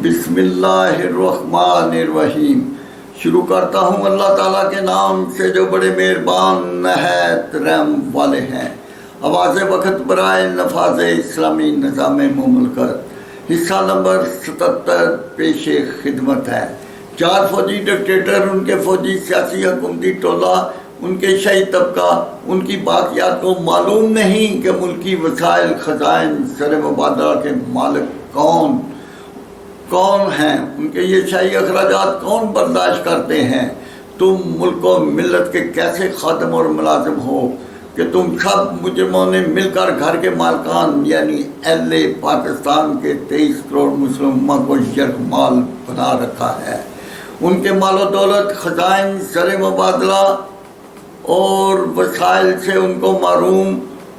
بسم اللہ الرحمن الرحیم۔ شروع کرتا ہوں اللہ تعالیٰ کے نام سے جو بڑے مہربان نہایت رحم والے ہیں۔ آواز وقت برائے نفاذ اسلامی نظام مملکت حصہ نمبر 77 پیش خدمت ہے۔ 4 فوجی ڈکٹیٹر، ان کے فوجی سیاسی حکومتی ٹولہ، ان کے شاہی طبقہ، ان کی باقیات کو معلوم نہیں کہ ملکی وسائل خزائن زر مبادلہ کے مالک کون ہیں، ان کے یہ شاہی اخراجات کون برداشت کرتے ہیں۔ تم ملک و ملت کے کیسے خادم اور ملازم ہو کہ تم سب مجرموں نے مل کر گھر کے مالکان یعنی اہل پاکستان کے 23 کروڑ مسلمانوں کو یرغمال بنا رکھا ہے۔ ان کے مال و دولت، خزائن زر مبادلہ اور وسائل سے ان کو محروم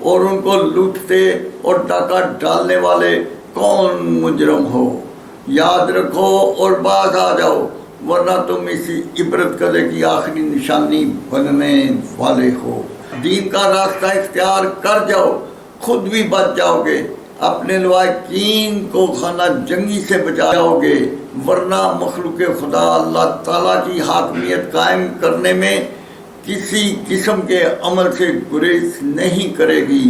اور ان کو لوٹتے اور ڈاکہ ڈالنے والے کون مجرم ہو۔ یاد رکھو اور باز آ جاؤ، ورنہ تم اسی عبرت قدے کی آخری نشانی بننے والے ہو۔ دین کا راستہ اختیار کر جاؤ، خود بھی بچ جاؤ گے، اپنے لواحقین کو خانہ جنگی سے بچا جاؤ گے، ورنہ مخلوق خدا اللہ تعالیٰ کی حاکمیت قائم کرنے میں کسی قسم کے عمل سے گریز نہیں کرے گی۔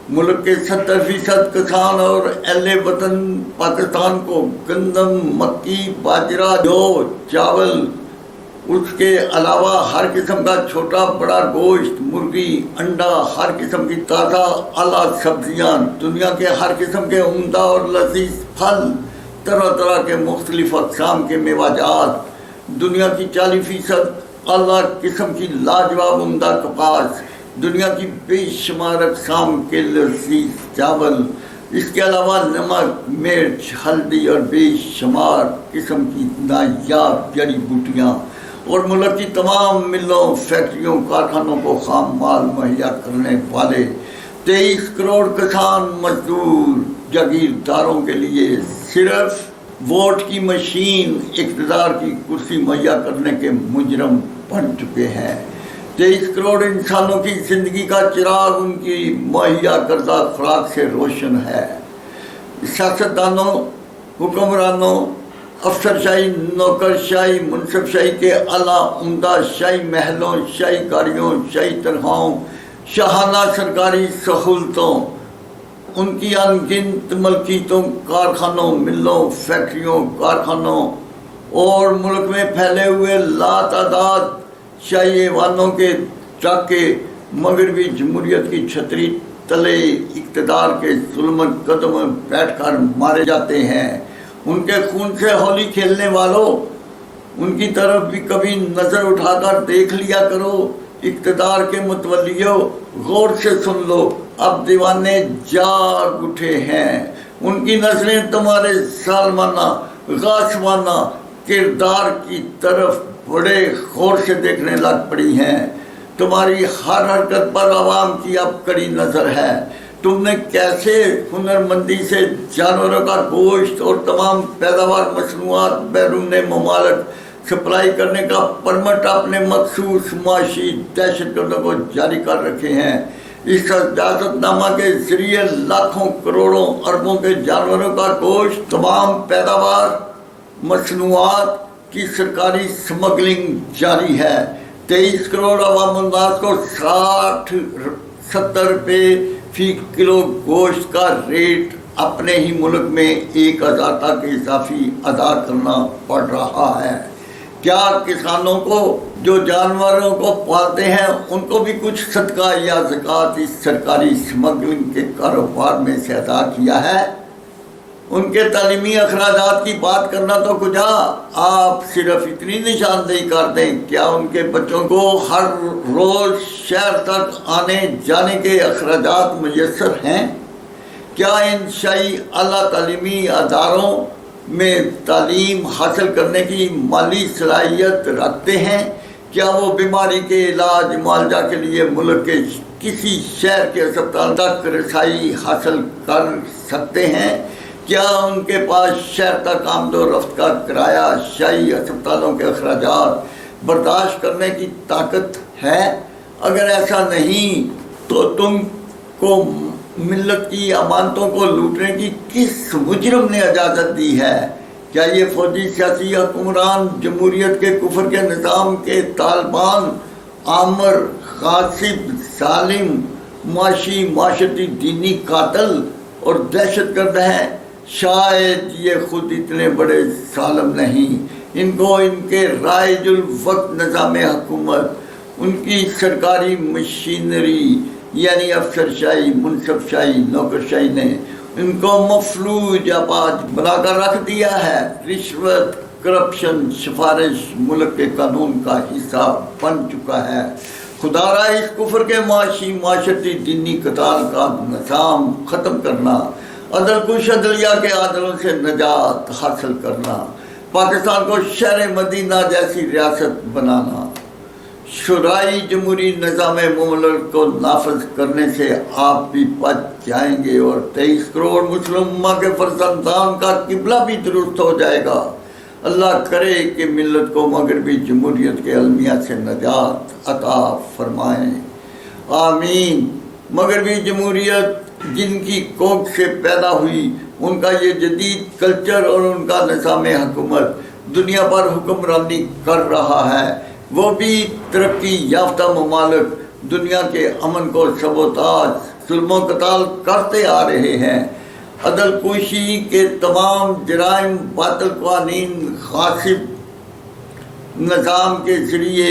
ملک کے 70% کسان اور اہل وطن پاکستان کو گندم، مکی، باجرہ، جو چاول، اس کے علاوہ ہر قسم کا چھوٹا بڑا گوشت، مرغی، انڈا، ہر قسم کی تازہ اعلیٰ سبزیاں، دنیا کے ہر قسم کے عمدہ اور لذیذ پھل، طرح طرح کے مختلف اقسام کے میوہ جات، دنیا کی 40% اعلیٰ قسم کی لاجواب عمدہ کپاس، دنیا کی بے شمار اقسام کے لذیذ چاول، اس کے علاوہ نمک، مرچ، ہلدی اور بے شمار قسم کی نایاب جڑی بوٹیاں، اور ملک کی تمام ملوں، فیکٹریوں، کارخانوں کو خام مال مہیا کرنے والے 23 کروڑ کسان مزدور جاگیرداروں کے لیے صرف ووٹ کی مشین، اقتدار کی کرسی مہیا کرنے کے مجرم بن چکے ہیں۔ 23 کروڑ انسانوں کی زندگی کا چراغ ان کی مہیا کردہ خوراک سے روشن ہے۔ سیاستدانوں، حکمرانوں، افسرشاہی، نوکرشاہی، منصب شاہی کے اعلیٰ عمدہ شاہی محلوں، شاہی گاڑیوں، شاہی تنخواہوں، شاہانہ سرکاری سہولتوں، ان کی انگنت ملکیتوں، کارخانوں، ملوں، فیکٹریوں، کارخانوں اور ملک میں پھیلے ہوئے لاتعداد شاہی ایوانوں کے ٹاکے مغربی جمہوریت کی چھتری تلے اقتدار کے ظلمت قدم میں بیٹھ کر مارے جاتے ہیں۔ ان کے خون سے ہولی کھیلنے والوں، ان کی طرف بھی کبھی نظر اٹھا کر دیکھ لیا کرو۔ اقتدار کے متولیوں، غور سے سن لو، اب دیوانے جاگ اٹھے ہیں۔ ان کی نظریں تمہارے ظالمانہ، غاصبانہ کردار کی طرف بڑے غور سے دیکھنے لگ پڑی ہیں۔ تمہاری ہر حرکت پر عوام کی اب کڑی نظر ہے۔ تم نے کیسے ہنرمندی سے جانوروں کا گوشت اور تمام پیداوار مصنوعات بیرون ممالک سپلائی کرنے کا پرمٹ اپنے مخصوص معاشی دہشت گردوں کو جاری کر رکھے ہیں۔ اس اجازت نامہ کے ذریعے لاکھوں کروڑوں اربوں کے جانوروں کا گوشت، تمام پیداوار مصنوعات کی سرکاری سمگلنگ جاری ہے۔ 23 کروڑ عوام الناس کو 60-70 روپے فی کلو گوشت کا ریٹ اپنے ہی ملک میں 1000 تک اضافی ادا کرنا پڑ رہا ہے۔ کیا کسانوں کو جو جانوروں کو پالتے ہیں ان کو بھی کچھ صدقہ یا زکوٰۃ اس سرکاری سمگلنگ کے کاروبار میں سے ادا کیا ہے؟ ان کے تعلیمی اخراجات کی بات کرنا تو کجا، آپ صرف اتنی نشاندہی کر دیں، کیا ان کے بچوں کو ہر روز شہر تک آنے جانے کے اخراجات میسر ہیں؟ کیا ان شاہی اعلیٰ تعلیمی اداروں میں تعلیم حاصل کرنے کی مالی صلاحیت رکھتے ہیں؟ کیا وہ بیماری کے علاج معالجہ کے لیے ملک کے کسی شہر کے اسپتال تک رسائی حاصل کر سکتے ہیں؟ کیا ان کے پاس شہر تک آمد و رفت کا کرایہ، شاہی اسپتالوں کے اخراجات برداشت کرنے کی طاقت ہے؟ اگر ایسا نہیں تو تم کو ملت کی امانتوں کو لوٹنے کی کس مجرم نے اجازت دی ہے؟ کیا یہ فوجی سیاسی حکمران جمہوریت کے کفر کے نظام کے طالبان، آمر، غاصب، ظالم، معاشی معاشرتی دینی قاتل اور دہشت گرد ہیں؟ شاید یہ خود اتنے بڑے ظالم نہیں، ان کو ان کے رائج الوقت نظام حکومت، ان کی سرکاری مشینری یعنی افسرشاہی، منصب شاہی، نوکرشاہی نے ان کو مفلوج آباد بنا کر رکھ دیا ہے۔ رشوت، کرپشن، سفارش ملک کے قانون کا حصہ بن چکا ہے۔ خدا را اس کفر کے معاشی معاشرتی دینی قتال کا نظام ختم کرنا، عدل کش عدلیہ کے عادلوں سے نجات حاصل کرنا، پاکستان کو شہر مدینہ جیسی ریاست بنانا، شورائی جمہوری نظام مملکت کو نافذ کرنے سے آپ بھی بچ جائیں گے اور 23 کروڑ مسلم امہ کے فرزندان کا قبلہ بھی درست ہو جائے گا۔ اللہ کرے کہ ملت کو مغربی جمہوریت کے المیہ سے نجات عطا فرمائیں، آمین۔ مغربی جمہوریت جن کی کوکھ سے پیدا ہوئی، ان کا یہ جدید کلچر اور ان کا نظام حکومت دنیا پر حکمرانی کر رہا ہے۔ وہ بھی ترقی یافتہ ممالک دنیا کے امن کو سبوتاژ، ظلم و قتال کرتے آ رہے ہیں۔ عدل کوشی کے تمام جرائم، باطل قوانین، غاصب نظام کے ذریعے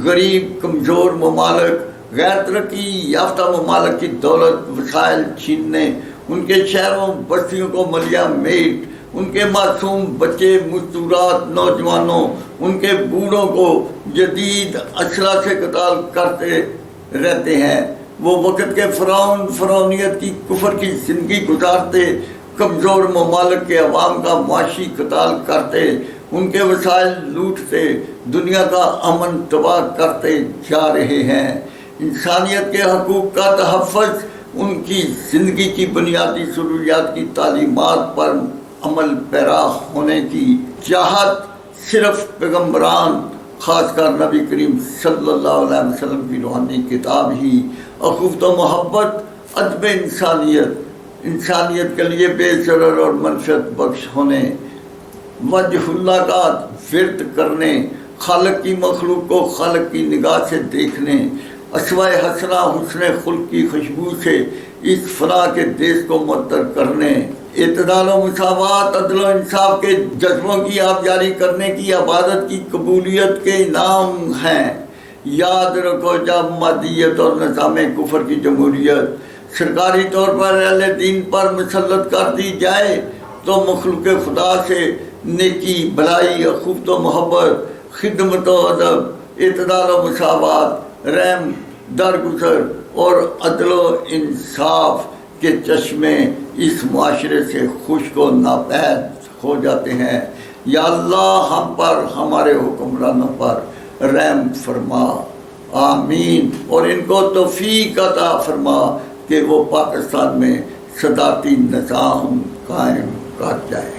غریب کمزور ممالک، غیر ترقی یافتہ ممالک کی دولت وسائل چھیننے، ان کے شہروں بستیوں کو ملیا میٹ، ان کے معصوم بچے، مستورات، نوجوانوں، ان کے بوڑھوں کو جدید اسلحہ سے قتال کرتے رہتے ہیں۔ وہ وقت کے فرعون فرعونیت کی کفر کی زندگی گزارتے، کمزور ممالک کے عوام کا معاشی قتال کرتے، ان کے وسائل لوٹتے، دنیا کا امن تباہ کرتے جا رہے ہیں۔ انسانیت کے حقوق کا تحفظ، ان کی زندگی کی بنیادی ضروریات کی تعلیمات پر عمل پیرا ہونے کی چاہت صرف پیغمبران، خاص کر نبی کریم صلی اللہ علیہ وسلم کی روحانی کتاب ہی اخوت و محبت، ادب انسانیت، انسانیت کے لیے بے ضرر اور منفعت بخش ہونے، وجہ اللہ کا ورد کرنے، خالق کی مخلوق کو خالق کی نگاہ سے دیکھنے، اسوائے حسنہ حسن خلق کی خوشبو سے اس فنا کے دیش کو معطر کرنے، اعتدال و مساوات، عدل و انصاف کے جذبوں کی آبیاری کرنے کی عبادت کی قبولیت کے انعام ہیں۔ یاد رکھو، جب مادیت اور نظام کفر کی جمہوریت سرکاری طور پر اہل دین پر مسلط کر دی جائے تو مخلوق خدا سے نیکی، بھلائی، اخوت و محبت، خدمت و ادب، اعتدال و مساوات، رحم، درگزر اور عدل و انصاف کے چشمے اس معاشرے سے خشک و ناپید ہو جاتے ہیں۔ یا اللہ ہم پر، ہمارے حکمرانوں پر رحم فرما، آمین، اور ان کو توفیق عطا فرما کہ وہ پاکستان میں صدارتی نظام قائم کر جائے۔